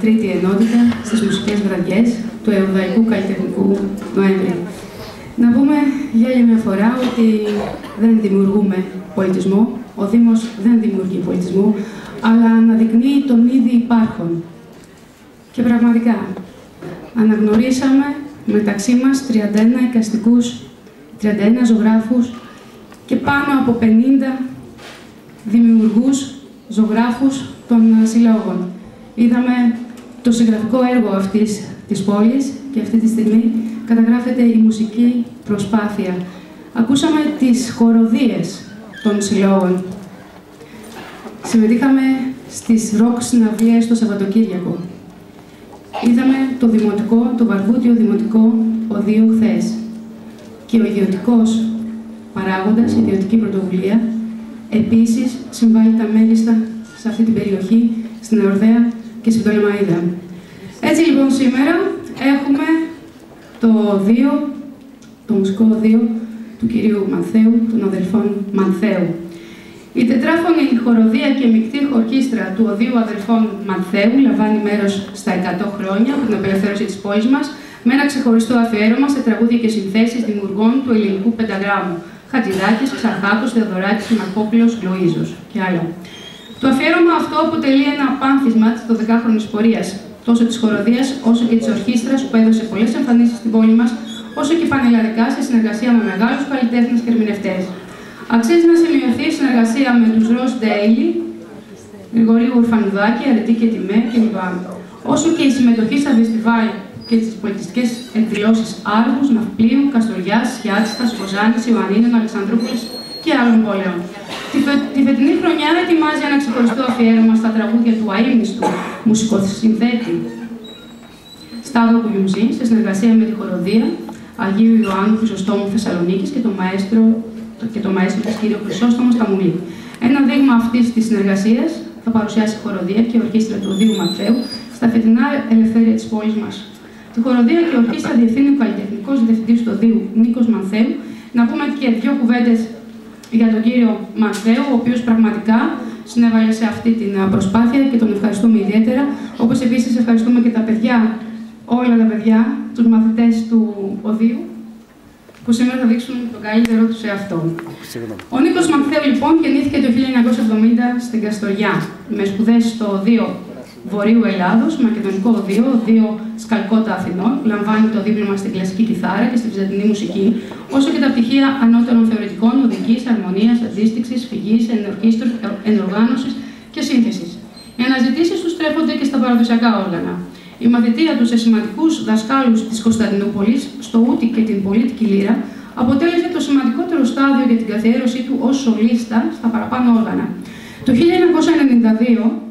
τρίτη ενότητα στις μουσικές βραδιές του Εουδαϊκού Καλλιτεχνικού Νοέμβρη. Να πούμε για άλλη μια φορά ότι δεν δημιουργούμε πολιτισμό, ο Δήμος δεν δημιουργεί πολιτισμό, αλλά αναδεικνύει τον ήδη υπάρχον. Και πραγματικά, αναγνωρίσαμε μεταξύ μας 31 εικαστικούς, 31 ζωγράφους και πάνω από 50 δημιουργούς, ζωγράφους των συλλόγων. Είδαμε το συγγραφικό έργο αυτής της πόλης και αυτή τη στιγμή καταγράφεται η μουσική προσπάθεια. Ακούσαμε τις χοροδίες των συλλόγων. Συμμετείχαμε στις ροκ συναυλίες το Σαββατοκύριακο. Είδαμε το δημοτικό, το βαρβούτιο δημοτικό οδείο χθες. Και ο ιδιωτικός παράγοντας, η ιδιωτική πρωτοβουλία, επίσης συμβάλλει τα μέγιστα σε αυτή την περιοχή, στην Εορδαία και στην Πτολεμαΐδα. Έτσι λοιπόν σήμερα έχουμε το οδείο, το μουσικό οδείο του κυρίου Μανθέου, των αδελφών Μανθέου. Η τετράφωνη χοροδία και μεικτή ορχήστρα του Οδείου Αδελφών Μανθέου λαμβάνει μέρος στα 100 χρόνια από την απελευθέρωση της πόλης μας με ένα ξεχωριστό αφιέρωμα σε τραγούδια και συνθέσεις δημιουργών του ελληνικού πενταγράμμου. Χατζηδάκης, Ξαρχάκος, Θεοδωράκης, Μαρκόπουλος, Λοΐζος και άλλα. Το αφιέρωμα αυτό αποτελεί ένα πάνθισμα της 12χρονης πορείας, τόσο της χοροδίας όσο και της ορχήστρας που έδωσε πολλές εμφανίσεις στην πόλη μας, όσο και πανελλαδικά σε συνεργασία με μεγάλους καλλιτέχνες και ερμηνευτές. Αξίζει να σημειωθεί η συνεργασία με τους Ροζ Ντέιλι, Γρηγορίου Ουρφανουδάκη, Αρετή και Τιμέ κλπ. Όσο και η συμμετοχή στα φεστιβάλ και στις πολιτιστικές εκδηλώσεις Άργους, Ναυπλίου, Καστοριάς, Σιάτιστας, Κοζάνης, Ιωαννίνων, Αλεξανδρούπολης και άλλων πόλεων. Τη φετινή χρονιά ετοιμάζει ένα ξεχωριστό αφιέρωμα στα τραγούδια του αείμνηστου μουσικοσυνθέτη Σταύρο Κουγιουμζή, σε συνεργασία με τη χοροδία Αγίου Ιωάννου Χρυσοστόμου Θεσσαλονίκης και το μαέστρο της κ. Χρυσόστομου Σταμουλή. Ένα δείγμα αυτής της συνεργασίας θα παρουσιάσει η χοροδία και η ορχήστρα του Οδείου Μανθέου στα φετινά ελευθέρια της πόλης μας. Τη χοροδία και η ορχήστρα διευθύνει ο καλλιτεχνικός διευθυντής του Οδείου Νίκος Μανθέου. Να πούμε και δύο κουβέντες για τον κύριο Μανθέου, ο οποίος πραγματικά συνέβαλε σε αυτή την προσπάθεια και τον ευχαριστούμε ιδιαίτερα. Όπως επίσης ευχαριστούμε και τα παιδιά, όλα τα παιδιά, τους μαθητές του Οδείου, που σήμερα θα δείξουν τον καλύτερό τους σε αυτό. Ο Νίκος Μανθέου λοιπόν γεννήθηκε το 1970 στην Καστοριά, με σπουδές στο Οδείο Βορείου Ελλάδος, Μακεδονικό Οδείο, Οδείο Σκαλκότα Αθηνών, λαμβάνει το δίπλωμα στην κλασική κιθάρα και στη βυζαντινή μουσική, όσο και τα πτυχία ανώτερων θεωρητικών, οδικής, αρμονίας, αντίστοιξης, φυγής, ενοργάνωσης και σύνθεσης. Οι αναζητήσεις του στρέφονται και στα παραδοσιακά όργανα. Η μαθητεία του σε σημαντικούς δασκάλους της Κωνσταντινούπολης, στο ούτι και την πολίτικη λύρα, αποτέλεσε το σημαντικότερο στάδιο για την καθιέρωσή του ως σολίστα στα παραπάνω όργανα. Το 1992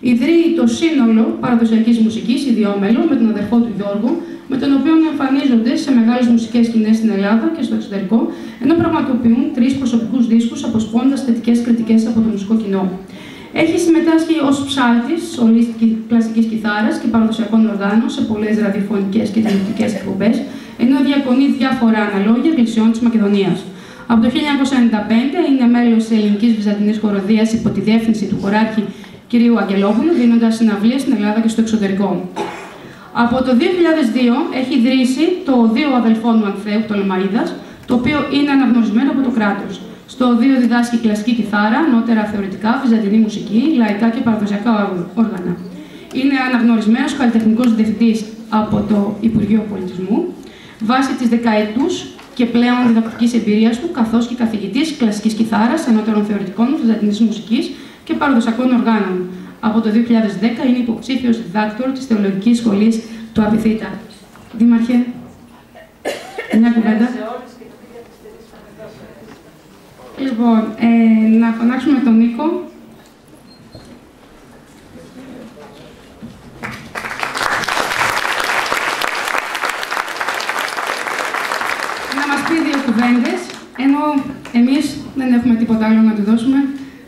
ιδρύει το σύνολο παραδοσιακής μουσικής, Ιδιόμελο, με τον αδερφό του Γιώργο, με τον οποίο εμφανίζονται σε μεγάλες μουσικές σκηνές στην Ελλάδα και στο εξωτερικό, ενώ πραγματοποιούν 3 προσωπικούς δίσκους, αποσπώντας θετικές κριτικές από το μουσικό κοινό. Έχει συμμετάσχει ως ψάλτης, σολίστ κλασικής κιθάρας και παραδοσιακών οργάνων σε πολλές ραδιοφωνικές και τηλεοπτικές εκπομπές, ενώ διακονεί διάφορα αναλόγια εκκλησιών της Μακεδονίας. Από το 1995 είναι μέλος της ελληνικής βυζαντινής χοροδίας υπό τη διεύθυνση του χωράρχη κ. Αγγελόπουλου, δίνοντας συναυλίες στην Ελλάδα και στο εξωτερικό. Από το 2002 έχει ιδρύσει το Οδείο Αδελφών Μανθέου Πτολεμαΐδας, το οποίο είναι αναγνωρισμένο από το κράτος. Στο Οδείο διδάσκει κλασική κιθάρα, νότερα θεωρητικά, βυζαντινή μουσική, λαϊκά και παραδοσιακά όργανα. Είναι αναγνωρισμένος καλλιτεχνικός διευθυντής από το Υπουργείο Πολιτισμού, βάσει της δεκαετούς και πλέον διδακτικής εμπειρίας του, καθώς και καθηγητής κλασικής κιθάρας, ανώτερων θεωρητικών, βυζαντινής μουσικής και παραδοσιακών οργάνων. Από το 2010 είναι υποψήφιος διδάκτορ της Θεολογικής Σχολής του Απιθύτα. Δήμαρχε, μια κουβέντα. Λοιπόν, να φωνάξουμε τον Νίκο. Να μας πει δύο κουβέντες, ενώ εμείς δεν έχουμε τίποτα άλλο να του δώσουμε,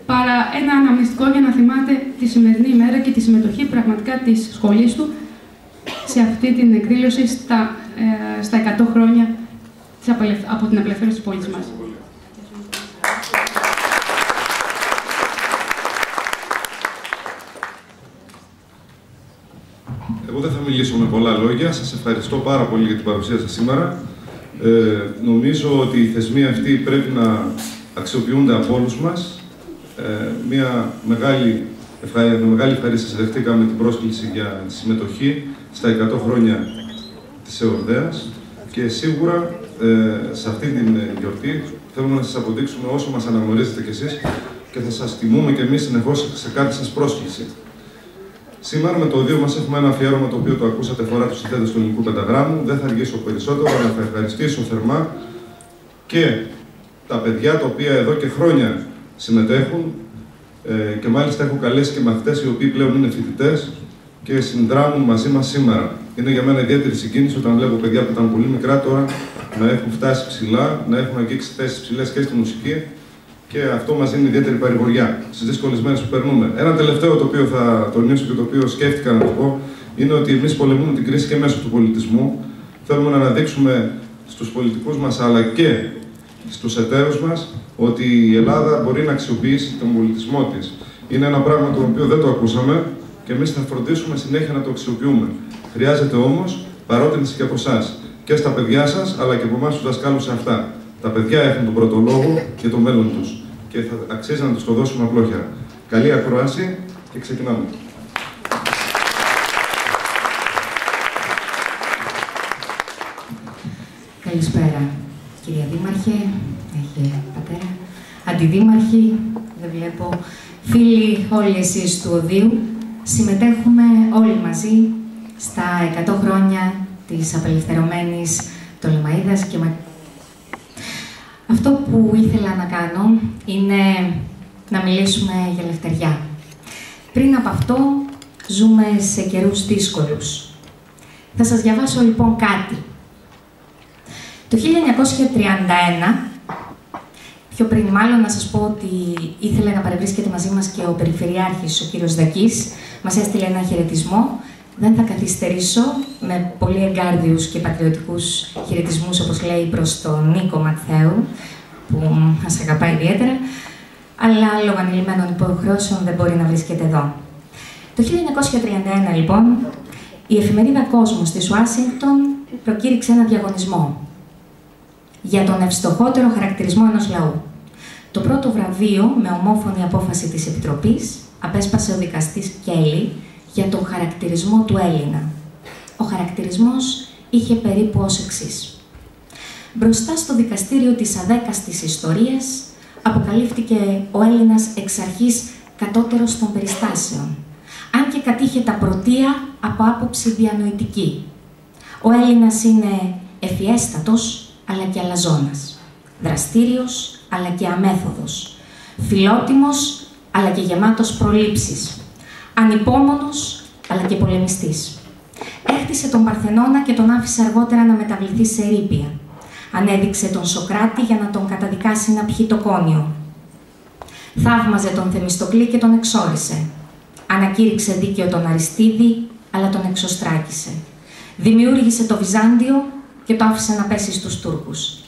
παρά ένα αναμνηστικό για να θυμάται τη σημερινή ημέρα και τη συμμετοχή πραγματικά της σχολής του σε αυτή την εκδήλωση στα 100 χρόνια από την απελευθέρωση της πόλης μας. Εγώ δεν θα μιλήσω με πολλά λόγια. Σας ευχαριστώ πάρα πολύ για την παρουσία σας σήμερα. Νομίζω ότι οι θεσμοί αυτοί πρέπει να αξιοποιούνται από όλους μας. Με μεγάλη ευχαρίστηση δεχτήκαμε την πρόσκληση για τη συμμετοχή στα 100 χρόνια της ΕΟΡΔΕΑΣ και σίγουρα σε αυτή την γιορτή θέλουμε να σας αποδείξουμε όσο μας αναγνωρίζετε κι εσείς και θα σας τιμούμε κι εμείς συνεχώς σε κάθε σας πρόσκληση. Σήμερα με το οδείο μας έχουμε ένα αφιέρωμα το οποίο το ακούσατε, αφορά τους συνθέτες του ελληνικού πενταγράμμου. Δεν θα αργήσω περισσότερο, αλλά θα ευχαριστήσω θερμά και τα παιδιά τα οποία εδώ και χρόνια συμμετέχουν και μάλιστα έχω καλέσει και μαθητές οι οποίοι πλέον είναι φοιτητές και συνδράμουν μαζί μας σήμερα. Είναι για μένα ιδιαίτερη συγκίνηση όταν βλέπω παιδιά που ήταν πολύ μικρά τώρα να έχουν φτάσει ψηλά, να έχουν αγγίξει θέσεις ψηλές και στη μουσική. Και αυτό μας δίνει ιδιαίτερη παρηγοριά στις δύσκολες μέρες που περνούμε. Ένα τελευταίο το οποίο θα τονίσω και το οποίο σκέφτηκα να το πω είναι ότι εμείς πολεμούμε την κρίση και μέσω του πολιτισμού. Θέλουμε να αναδείξουμε στους πολιτικούς μας αλλά και στους εταίρους μας ότι η Ελλάδα μπορεί να αξιοποιήσει τον πολιτισμό της. Είναι ένα πράγμα το οποίο δεν το ακούσαμε και εμείς θα φροντίσουμε συνέχεια να το αξιοποιούμε. Χρειάζεται όμως παρότρινση και από εσάς και στα παιδιά σας αλλά και από εμάς τους δασκάλους σε αυτά. Τα παιδιά έχουν τον πρώτο λόγο και το μέλλον τους και θα αξίζει να τους το δώσουμε απλόχερα. Καλή ακρόαση και ξεκινάμε. Καλησπέρα, κυρία Δήμαρχε, πατέρα, αντιδήμαρχοι, δεν βλέπω, φίλοι όλοι εσείς του Οδείου. Συμμετέχουμε όλοι μαζί στα 100 χρόνια της απελευθερωμένης Πτολεμαΐδας και αυτό που ήθελα να κάνω είναι να μιλήσουμε για ελευθεριά. Πριν από αυτό, ζούμε σε καιρούς δύσκολους. Θα σας διαβάσω λοιπόν κάτι. Το 1931, πιο πριν μάλλον να σας πω ότι ήθελε να παρευρίσκεται μαζί μας και ο Περιφερειάρχης, ο κύριος Δακής, μας έστειλε ένα χαιρετισμό. Δεν θα καθυστερήσω με πολύ εγκάρδιους και πατριωτικούς χαιρετισμούς, όπως λέει, προς τον Νίκο Ματθαίου, που μας αγαπάει ιδιαίτερα, αλλά λόγω ανηλυμένων υποχρεώσεων δεν μπορεί να βρίσκεται εδώ. Το 1931, λοιπόν, η εφημερίδα Κόσμος της Ουάσιγκτον προκήρυξε ένα διαγωνισμό για τον ευστοχότερο χαρακτηρισμό ενός λαού. Το πρώτο βραβείο, με ομόφωνη απόφαση της Επιτροπής, απέσπασε ο δικαστής Κέλλη για τον χαρακτηρισμό του Έλληνα. Ο χαρακτηρισμός είχε περίπου ως εξής. Μπροστά στο δικαστήριο της αδέκαστης ιστορίας αποκαλύφθηκε ο Έλληνας εξ αρχής κατώτερος των περιστάσεων, αν και κατήχε τα πρωτεία από άποψη διανοητική. Ο Έλληνας είναι ευφιέστατος, αλλά και αλαζόνας, δραστήριος, αλλά και αμέθοδος, φιλότιμος, αλλά και γεμάτος προλήψεις, ανυπόμονος, αλλά και πολεμιστής. Έχτισε τον Παρθενώνα και τον άφησε αργότερα να μεταβληθεί σε ερείπια. Ανέδειξε τον Σοκράτη για να τον καταδικάσει να πιει το κόνιο. Θαύμαζε τον Θεμιστοκλή και τον εξόρισε. Ανακήρυξε δίκαιο τον Αριστίδη, αλλά τον εξωστράκησε. Δημιούργησε το Βυζάντιο και το άφησε να πέσει στους Τούρκους.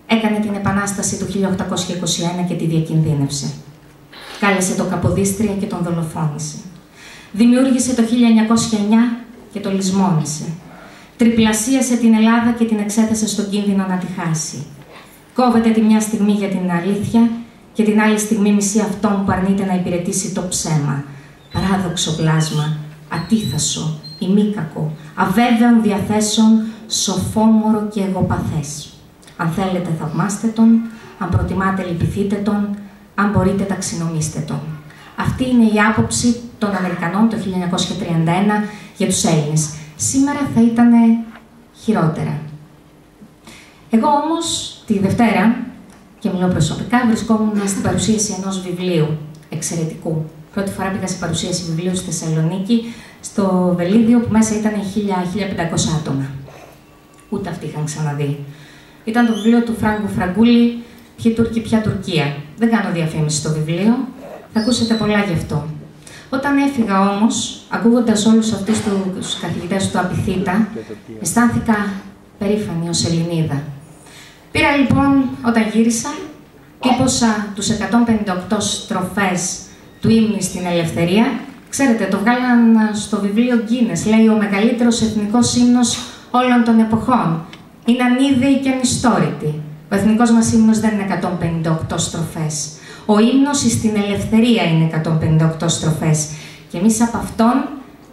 Έκανε την Επανάσταση του 1821 και τη διακινδύνευσε. Κάλεσε το Καποδίστρια και τον δολοφόνησε. Δημιούργησε το 1909 και το λησμόνισε. Τριπλασίασε την Ελλάδα και την εξέθεσε στον κίνδυνο να τη χάσει. Κόβεται τη μια στιγμή για την αλήθεια και την άλλη στιγμή μισεί αυτόν που αρνείται να υπηρετήσει το ψέμα. Παράδοξο πλάσμα, ατίθασο, ημίκακο, αβέβαιων διαθέσεων, σοφόμορο και εγωπαθές. Αν θέλετε θαυμάστε τον, αν προτιμάτε λυπηθείτε τον, αν μπορείτε ταξινομήστε τον. Αυτή είναι η άποψη των Αμερικανών το 1931 για τους Έλληνες. Σήμερα θα ήταν χειρότερα. Εγώ όμως τη Δευτέρα, και μιλώ προσωπικά, βρισκόμουν στην παρουσίαση ενός βιβλίου εξαιρετικού. Πρώτη φορά πήγα σε παρουσίαση βιβλίου στη Θεσσαλονίκη, στο Βελίδιο, που μέσα ήταν 1000-1500 άτομα. Ούτε αυτοί είχαν ξαναδεί. Ήταν το βιβλίο του Φράγκου Φραγκούλη, «Ποιοι Τούρκοι, ποια Τουρκία». Δεν κάνω διαφήμιση στο βιβλίο, θα ακούσετε πολλά γι' αυτό. Όταν έφυγα όμως, ακούγοντας όλους αυτούς τους καθηγητές του Απιθύτα, αισθάνθηκα περήφανη ως Ελληνίδα. Πήρα λοιπόν, όταν γύρισα, τύπωσα τους 158 στροφές του ύμνου στην ελευθερία Ξέρετε, το βγάλαν στο βιβλίο Guinness. Λέει ο μεγαλύτερος εθνικός ύμνος όλων των εποχών. Είναι ανίδεη και ανιστόρητη. Ο εθνικός μας ύμνος δεν είναι 158 στροφές. Ο ύμνος στην ελευθερία είναι 158 στροφές. Και εμείς από αυτόν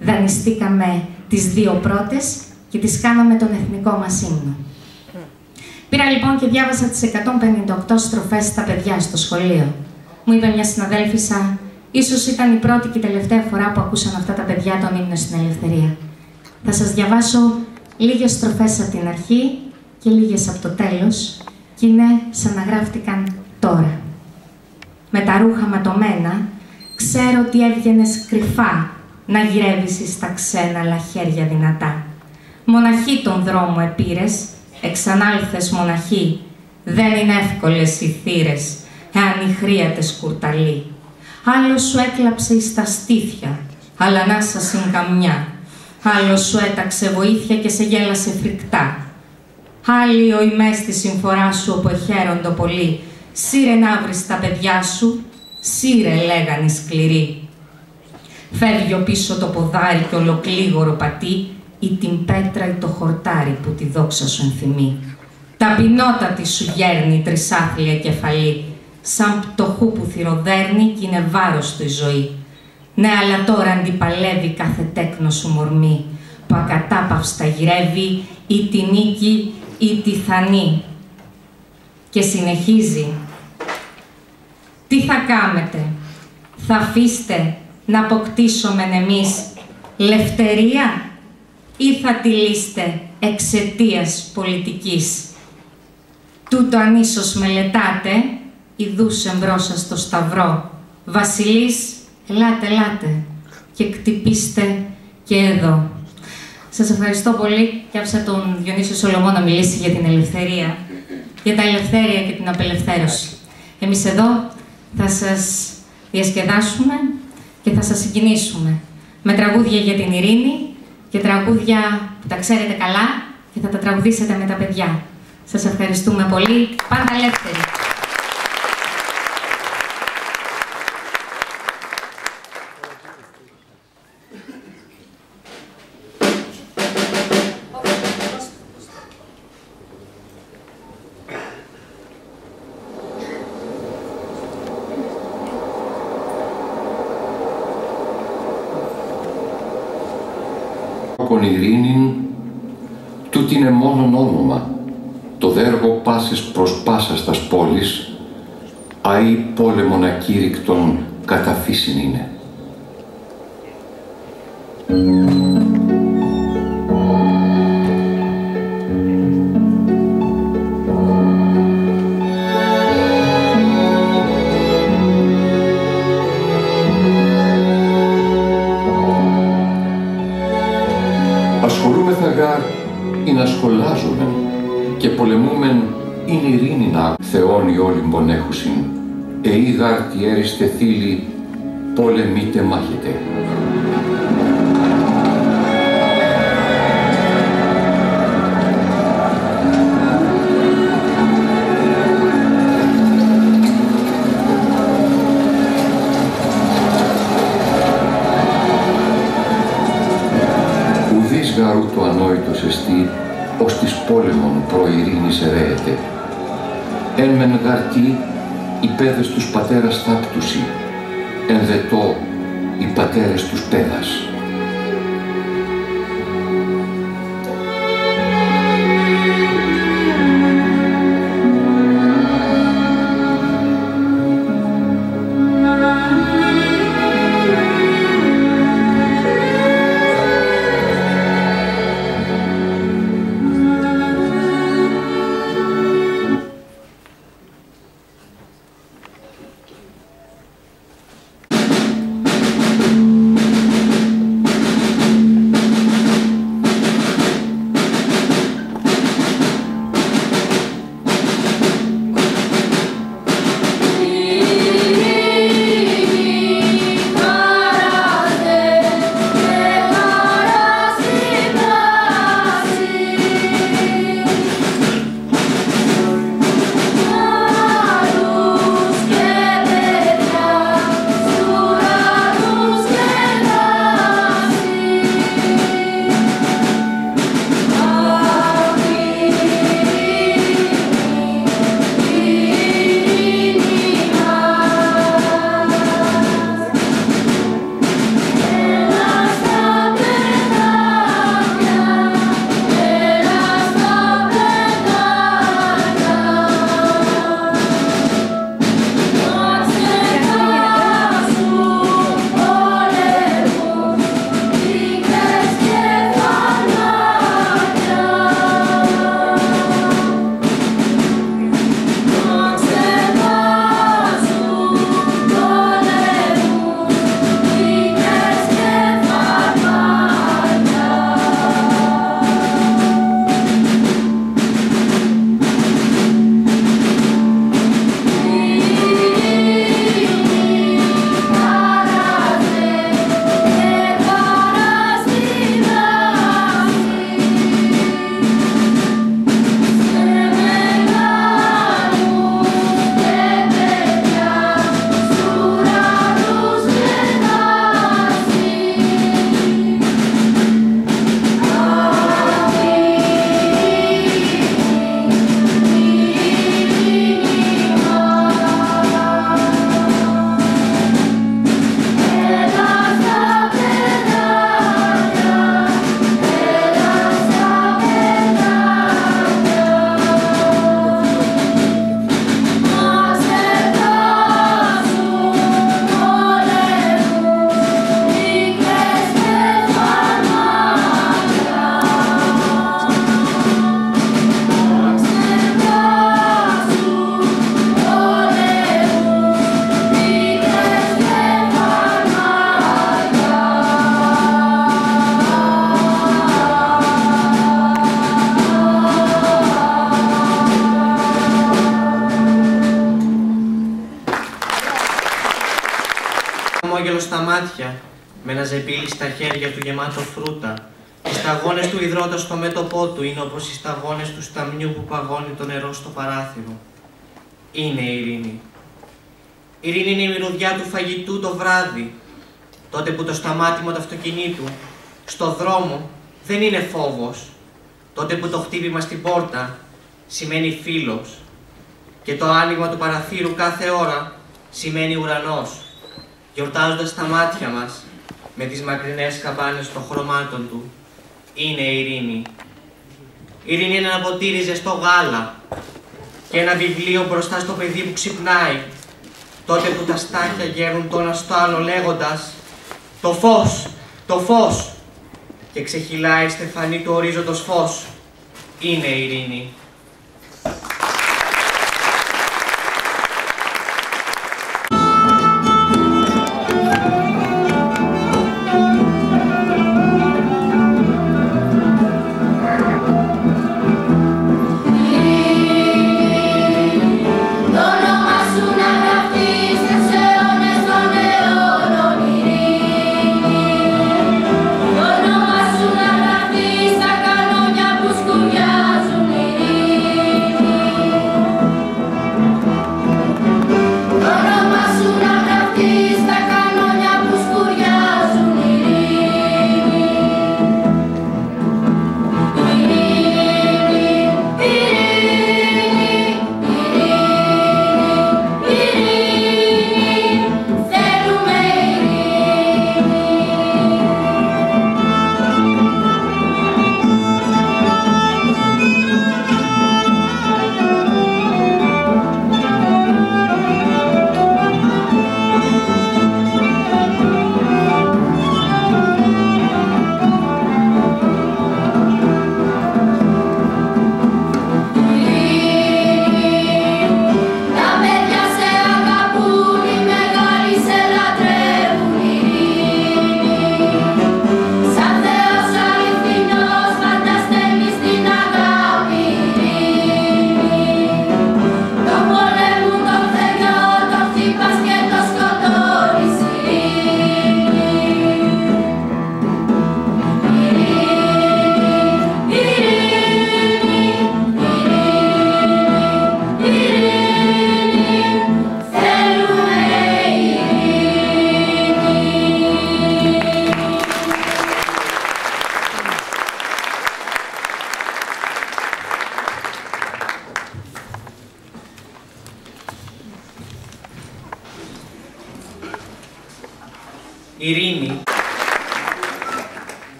δανειστήκαμε τις δύο πρώτες και τις κάναμε τον εθνικό μας ύμνο. Πήρα λοιπόν και διάβασα τις 158 στροφές στα παιδιά στο σχολείο. Μου είπε μια συναδέλφισσα, ίσως ήταν η πρώτη και η τελευταία φορά που ακούσαν αυτά τα παιδιά τον ύμνο στην ελευθερία. Θα σας διαβάσω λίγες στροφές από την αρχή και λίγες από το τέλος και είναι σαν να γράφτηκαν τώρα. Με τα ρούχα ματωμένα, ξέρω ότι έβγαινες κρυφά να γυρεύεις στα ξέναλα χέρια δυνατά. Μοναχή τον δρόμο επήρες, εξανάλθες μοναχή. Δεν είναι εύκολες οι θύρες, εάν οι χρήατες κουρταλεί. Άλλος σου έκλαψε εις τα στήθια, αλλά να σας καμιά. Άλλος σου έταξε βοήθεια και σε γέλασε φρικτά. Άλλοι ο ημές τη συμφορά σου όπου εχαίροντο πολύ. Σύρε να βρεις τα παιδιά σου, σύρε λέγαν οι σκληροί. Φεύγει ο πίσω το ποδάρι και ολοκλήγορο πατεί, ή την πέτρα ή το χορτάρι που τη δόξα σου ενθυμεί. Ταπεινότατη σου γέρνει τρισάθλια κεφαλή, σαν πτωχού που θυροδέρνει κι είναι βάρος του η ζωή. Ναι, αλλά τώρα αντιπαλεύει κάθε τέκνο σου μορμή, που ακατάπαυστα γυρεύει ή τη νίκη ή τη θανή. Και συνεχίζει. Τι θα κάμετε, θα αφήστε να αποκτήσομεν εμείς λευτερία ή θα τη λύστε εξαιτίας πολιτικής. Τούτο αν ίσως μελετάτε, ιδούς εμπρός σας στο σταυρό. Βασιλείς, ελάτε, ελάτε και κτυπήστε και εδώ. Σας ευχαριστώ πολύ και άφησα τον Διονύσιο Σολομό να μιλήσει για την ελευθερία, για τα ελευθέρια και την απελευθέρωση. Εμείς εδώ θα σας διασκεδάσουμε και θα σας συγκινήσουμε με τραγούδια για την ειρήνη και τραγούδια που τα ξέρετε καλά και θα τα τραγουδήσετε με τα παιδιά. Σας ευχαριστούμε πολύ. Πάντα ελεύθεροι. Ειρήνην, τούτ είναι μόνον όνομα, το δέργο πάσης προς πάσας τας πόλης, αΐ πόλεμον ακήρυκτον κατά φύσιν είναι. Σχολάζομεν και πολεμούμεν ειν ειρήνηνα Θεόν η όλην πονέχουσιν, εήγαρ τι έριστε θύλη, πολεμείτε μάχετε. Ουδείς γαρού το ανόητος εστί, ως της πόλεμον προειρήνης ερέεται. Εν μεν γαρτί, οι πέδες τους πατέρας θάπτουσι, εν δετό, οι πατέρες τους πέδας. μάτια, με ένα ζεμπίλι στα χέρια του γεμάτο φρούτα. Οι σταγόνες του υδρότα στο μέτωπό του είναι όπως οι σταγόνες του σταμνιού που παγώνει το νερό στο παράθυρο. Είναι η ειρήνη. Η ειρήνη είναι η μυρωδιά του φαγητού το βράδυ, τότε που το σταμάτημα του αυτοκινήτου στο δρόμο δεν είναι φόβος, τότε που το χτύπημα στην πόρτα σημαίνει φίλος και το άνοιγμα του παραθύρου κάθε ώρα σημαίνει ουρανός, γιορτάζοντας τα μάτια μας με τις μακρινές καμπάνες των χρωμάτων του. Είναι η ειρήνη. Η ειρήνη είναι ένα ποτήρι ζεστό γάλα και ένα βιβλίο μπροστά στο παιδί που ξυπνάει, τότε που τα στάχια γέρουν το ένα στο άλλο λέγοντας «Το φως! Το φως!» και ξεχυλάει η στεφανή του ορίζοντος φως. Είναι η ειρήνη. Όνομα σου να γραφτεί στα κανόνια που σκουριάζουν ειρήνη.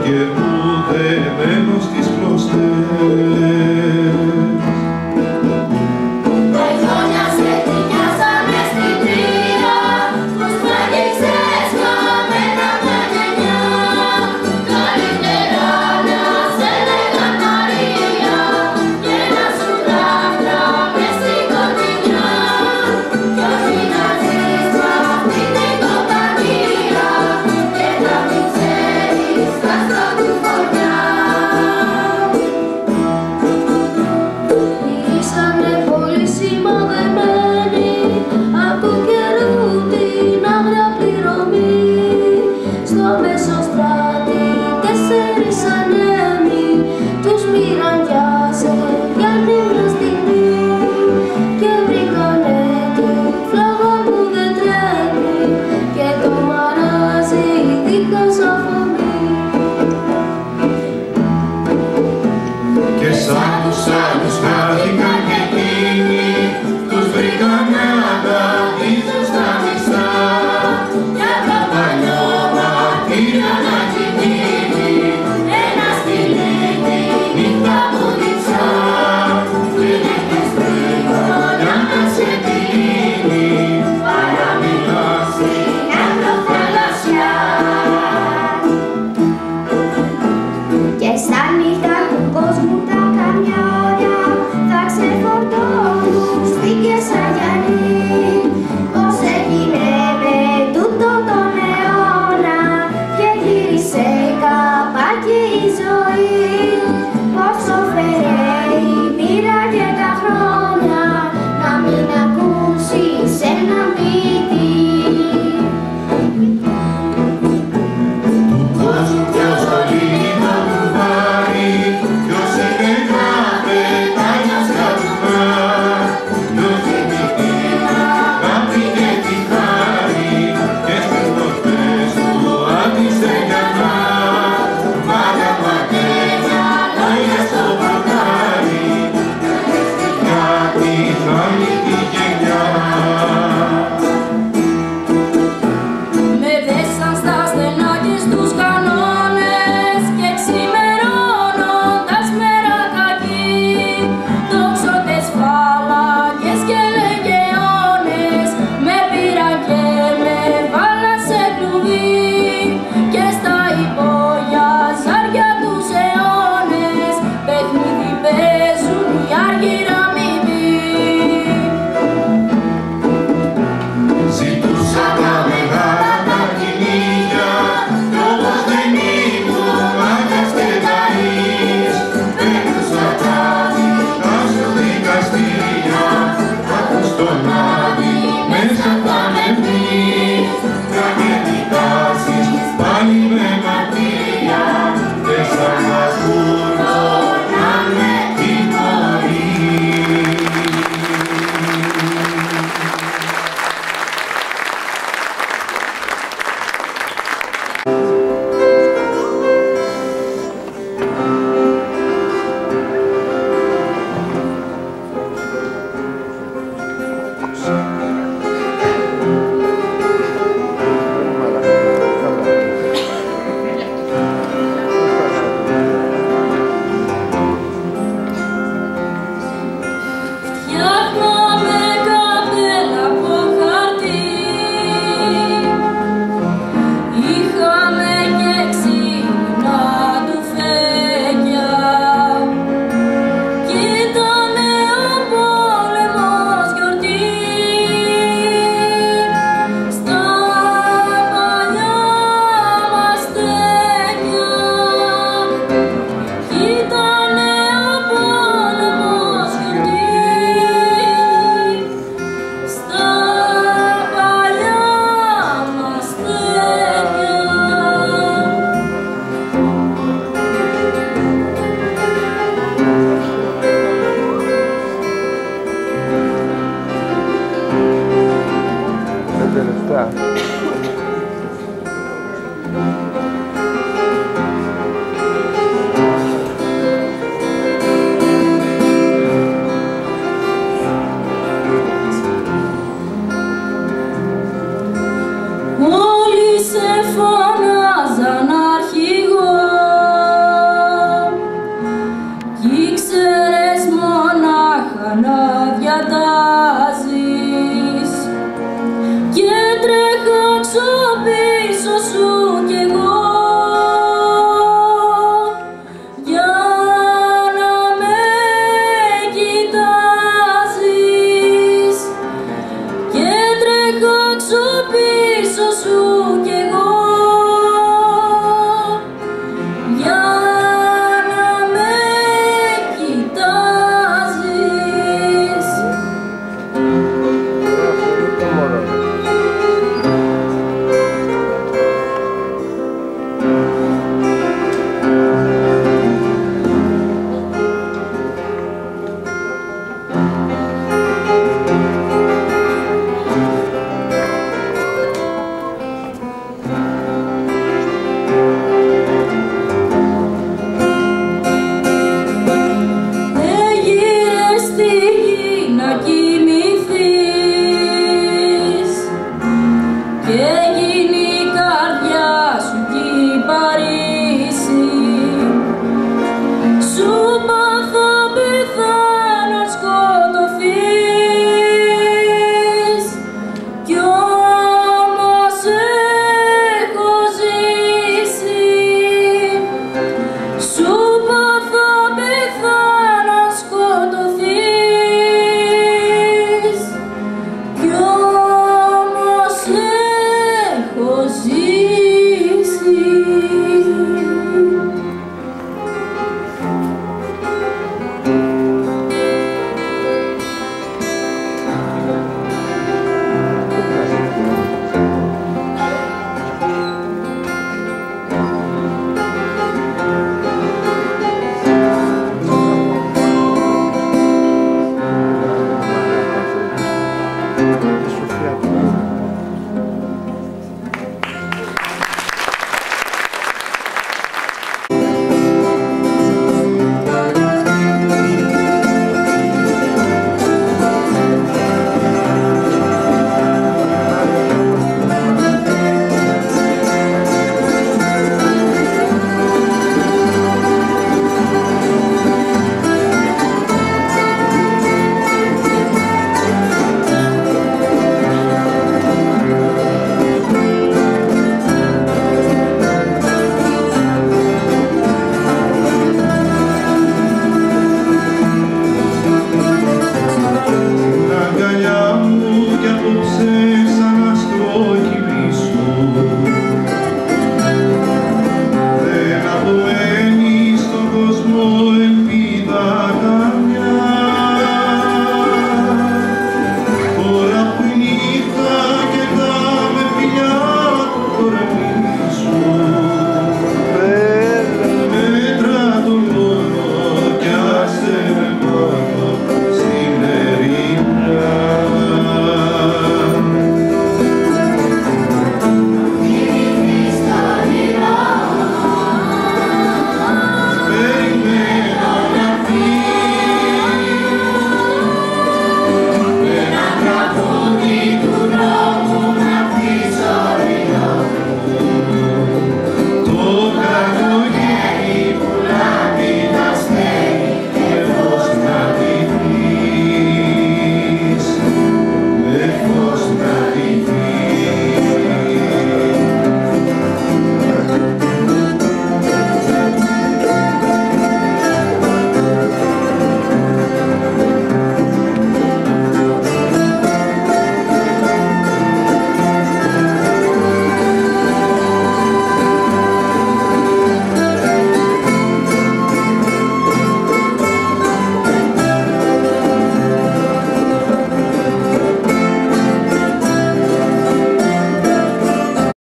και ούτε μένω στις κλωστές.